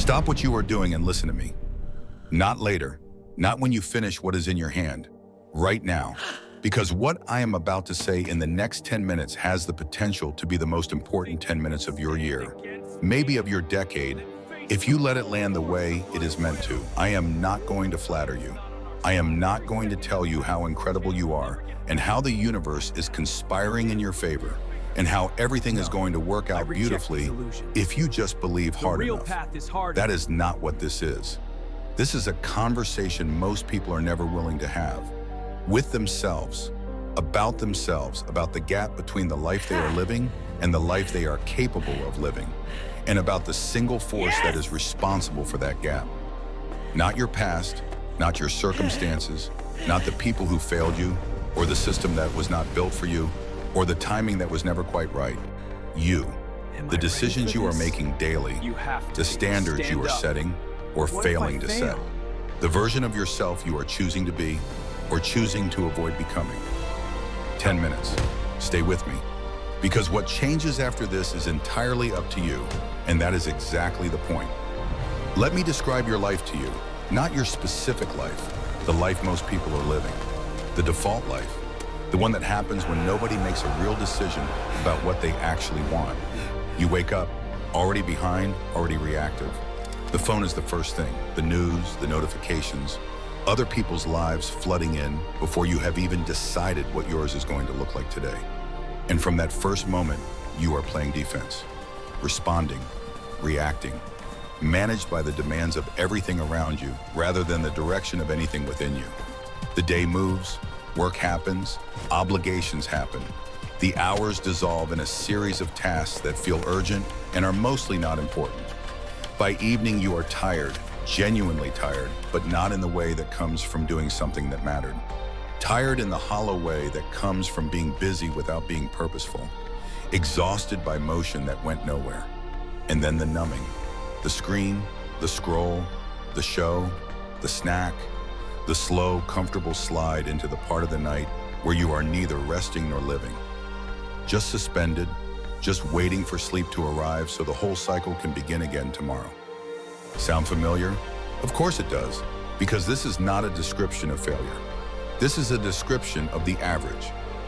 Stop what you are doing and listen to me. Not later, not when you finish what is in your hand, right now. Because what I am about to say in the next 10 minutes has the potential to be the most important 10 minutes of your year, maybe of your decade, if you let it land the way it is meant to. I am not going to flatter you. I am not going to tell you how incredible you are and how the universe is conspiring in your favor and how everything is going to work out beautifully if you just believe hard enough. That is not what this is. This is a conversation most people are never willing to have. With themselves, about the gap between the life they are living and the life they are capable of living, and about the single force that is responsible for that gap. Not your past, not your circumstances, not the people who failed you, or the system that was not built for you, or the timing that was never quite right. You, the decisions you are making daily, the standards you are setting or failing to set, the version of yourself you are choosing to be or choosing to avoid becoming. 10 minutes. Stay with me. Because what changes after this is entirely up to you, and that is exactly the point. Let me describe your life to you, not your specific life, the life most people are living, the default life, the one that happens when nobody makes a real decision about what they actually want. You wake up, already behind, already reactive. The phone is the first thing, the news, the notifications, other people's lives flooding in before you have even decided what yours is going to look like today. And from that first moment, you are playing defense, responding, reacting, managed by the demands of everything around you rather than the direction of anything within you. The day moves, work happens, obligations happen. The hours dissolve in a series of tasks that feel urgent and are mostly not important. By evening, you are tired, genuinely tired, but not in the way that comes from doing something that mattered. Tired in the hollow way that comes from being busy without being purposeful. Exhausted by motion that went nowhere. And then the numbing. The screen, the scroll, the show, the snack, the slow, comfortable slide into the part of the night where you are neither resting nor living. Just suspended, just waiting for sleep to arrive so the whole cycle can begin again tomorrow. Sound familiar? Of course it does, because this is not a description of failure. This is a description of the average,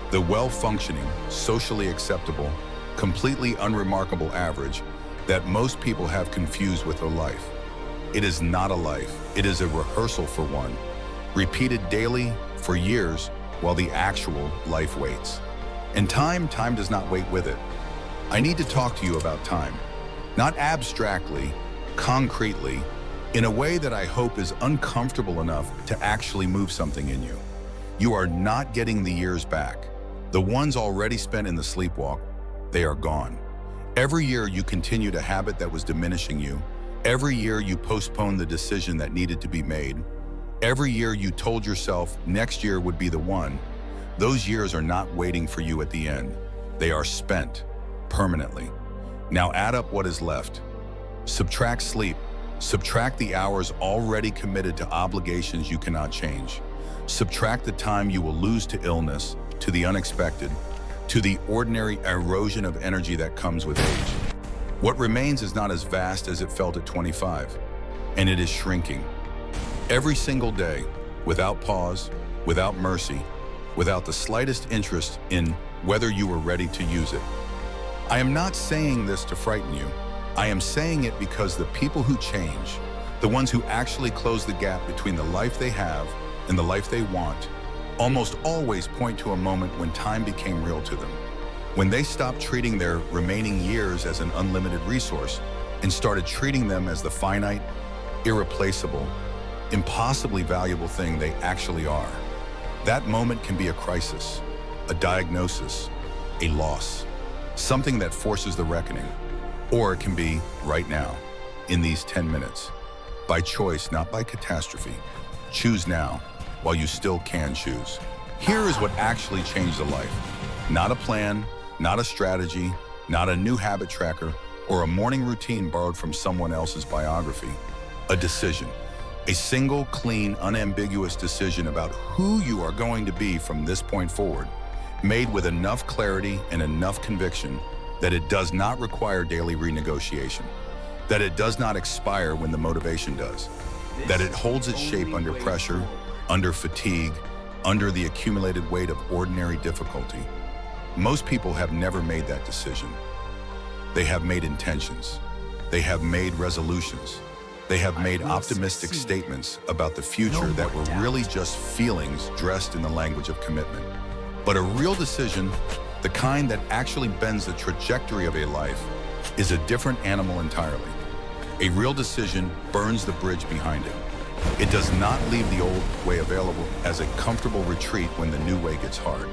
the well-functioning, socially acceptable, completely unremarkable average that most people have confused with a life. It is not a life, it is a rehearsal for one, repeated daily for years while the actual life waits. And time does not wait with it. I need to talk to you about time, not abstractly, concretely, in a way that I hope is uncomfortable enough to actually move something in you. You are not getting the years back. The ones already spent in the sleepwalk, they are gone. Every year you continued a habit that was diminishing you. Every year you postponed the decision that needed to be made. Every year you told yourself next year would be the one. Those years are not waiting for you at the end. They are spent permanently. Now add up what is left. Subtract sleep. Subtract the hours already committed to obligations you cannot change. Subtract the time you will lose to illness, to the unexpected, to the ordinary erosion of energy that comes with age. What remains is not as vast as it felt at 25, and it is shrinking. Every single day, without pause, without mercy, without the slightest interest in whether you were ready to use it. I am not saying this to frighten you. I am saying it because the people who change, the ones who actually close the gap between the life they have and the life they want, almost always point to a moment when time became real to them. When they stopped treating their remaining years as an unlimited resource and started treating them as the finite, irreplaceable, impossibly valuable thing they actually are. That moment can be a crisis, a diagnosis, a loss, something that forces the reckoning. Or it can be right now, in these 10 minutes. By choice, not by catastrophe. Choose now, while you still can choose. Here is what actually changed a life. Not a plan, not a strategy, not a new habit tracker, or a morning routine borrowed from someone else's biography. A decision. A single, clean, unambiguous decision about who you are going to be from this point forward, made with enough clarity and enough conviction that it does not require daily renegotiation, that it does not expire when the motivation does, that it holds its shape under pressure, under fatigue, under the accumulated weight of ordinary difficulty. Most people have never made that decision. They have made intentions. They have made resolutions. They have made optimistic statements about the future that were really just feelings dressed in the language of commitment. But a real decision, the kind that actually bends the trajectory of a life, is a different animal entirely. A real decision burns the bridge behind it. It does not leave the old way available as a comfortable retreat when the new way gets hard.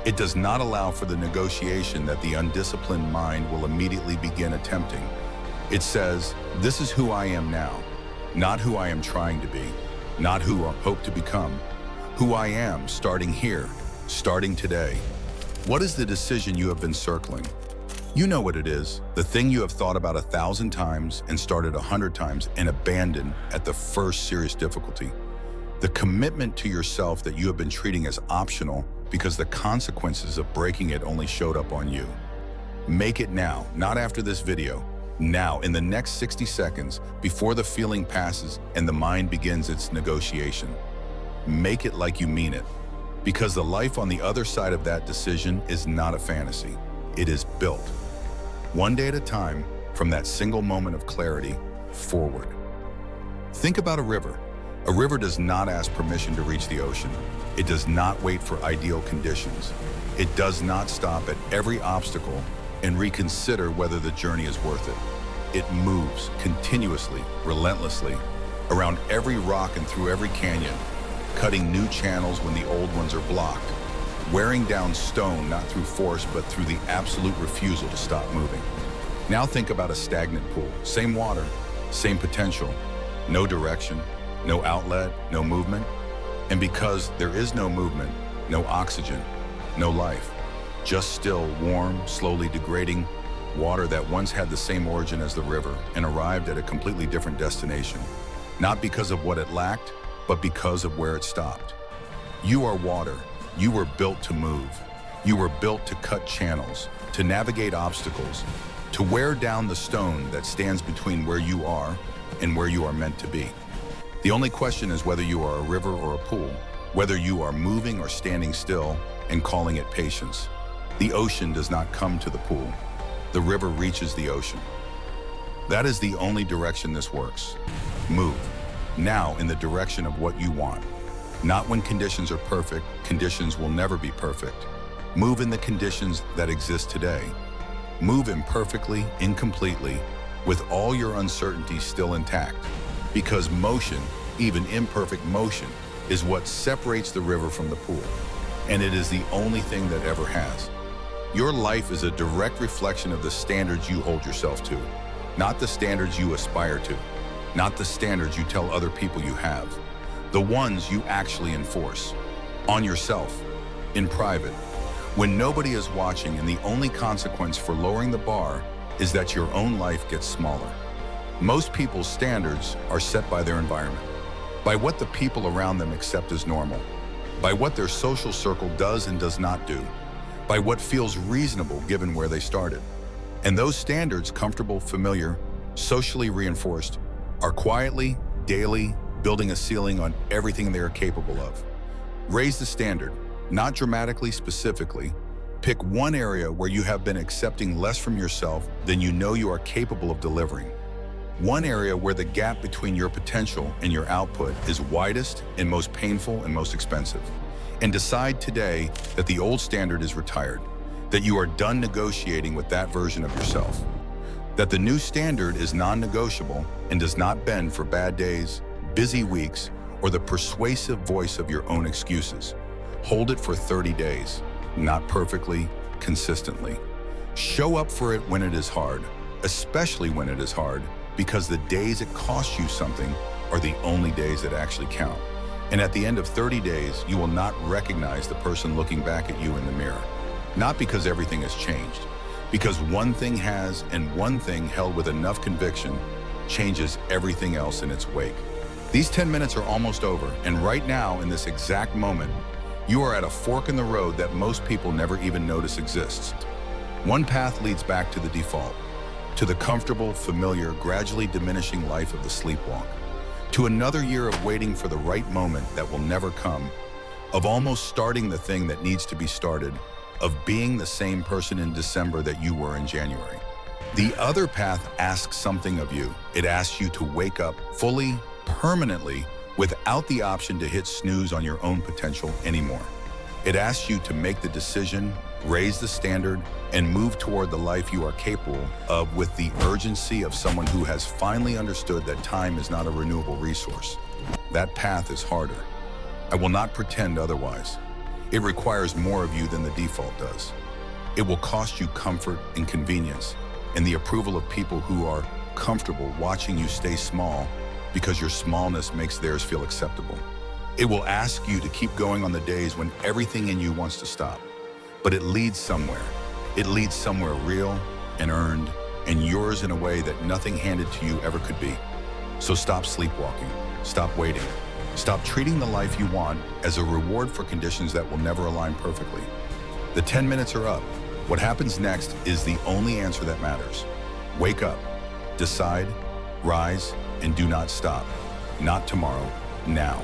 It does not allow for the negotiation that the undisciplined mind will immediately begin attempting. It says, this is who I am now, not who I am trying to be, not who I hope to become, who I am starting here, starting today. What is the decision you have been circling? You know what it is, the thing you have thought about 1,000 times and started 100 times and abandoned at the first serious difficulty. The commitment to yourself that you have been treating as optional because the consequences of breaking it only showed up on you. Make it now, not after this video. Now, in the next 60 seconds, before the feeling passes and the mind begins its negotiation. Make it like you mean it, because the life on the other side of that decision is not a fantasy. It is built. One day at a time, from that single moment of clarity, forward. Think about a river. A river does not ask permission to reach the ocean. It does not wait for ideal conditions. It does not stop at every obstacle and reconsider whether the journey is worth it. It moves continuously, relentlessly, around every rock and through every canyon, cutting new channels when the old ones are blocked, wearing down stone not through force but through the absolute refusal to stop moving. Now think about a stagnant pool. Same water, same potential, no direction, no outlet, no movement. And because there is no movement, no oxygen, no life, just still, warm, slowly degrading water that once had the same origin as the river and arrived at a completely different destination, not because of what it lacked, but because of where it stopped. You are water. You were built to move. You were built to cut channels, to navigate obstacles, to wear down the stone that stands between where you are and where you are meant to be. The only question is whether you are a river or a pool, whether you are moving or standing still and calling it patience. The ocean does not come to the pool. The river reaches the ocean. That is the only direction this works. Move. Now in the direction of what you want. Not when conditions are perfect. Conditions will never be perfect. Move in the conditions that exist today. Move imperfectly, incompletely, with all your uncertainties still intact. Because motion, even imperfect motion, is what separates the river from the pool. And it is the only thing that ever has. Your life is a direct reflection of the standards you hold yourself to, not the standards you aspire to, not the standards you tell other people you have, the ones you actually enforce, on yourself, in private, when nobody is watching, and the only consequence for lowering the bar is that your own life gets smaller. Most people's standards are set by their environment, by what the people around them accept as normal, by what their social circle does and does not do, by what feels reasonable given where they started. And those standards, comfortable, familiar, socially reinforced, are quietly, daily, building a ceiling on everything they are capable of. Raise the standard, not dramatically, specifically. Pick one area where you have been accepting less from yourself than you know you are capable of delivering. One area where the gap between your potential and your output is widest and most painful and most expensive. And decide today that the old standard is retired, that you are done negotiating with that version of yourself, that the new standard is non-negotiable and does not bend for bad days, busy weeks, or the persuasive voice of your own excuses. Hold it for 30 days, not perfectly, consistently. Show up for it when it is hard, especially when it is hard, because the days it costs you something are the only days that actually count. And at the end of 30 days, you will not recognize the person looking back at you in the mirror. Not because everything has changed, because one thing has, and one thing held with enough conviction changes everything else in its wake. These 10 minutes are almost over, and right now, in this exact moment, you are at a fork in the road that most people never even notice exists. One path leads back to the default. to the comfortable, familiar, gradually diminishing life of the sleepwalk, to another year of waiting for the right moment that will never come, of almost starting the thing that needs to be started, of being the same person in December that you were in January. The other path asks something of you. It asks you to wake up fully, permanently, without the option to hit snooze on your own potential anymore. It asks you to make the decision, raise the standard, and move toward the life you are capable of with the urgency of someone who has finally understood that time is not a renewable resource. That path is harder. I will not pretend otherwise. It requires more of you than the default does. It will cost you comfort and convenience, and the approval of people who are comfortable watching you stay small because your smallness makes theirs feel acceptable. It will ask you to keep going on the days when everything in you wants to stop. But it leads somewhere. It leads somewhere real and earned and yours in a way that nothing handed to you ever could be. So stop sleepwalking. Stop waiting. Stop treating the life you want as a reward for conditions that will never align perfectly. The 10 minutes are up. What happens next is the only answer that matters. Wake up, decide, rise, and do not stop. Not tomorrow, now.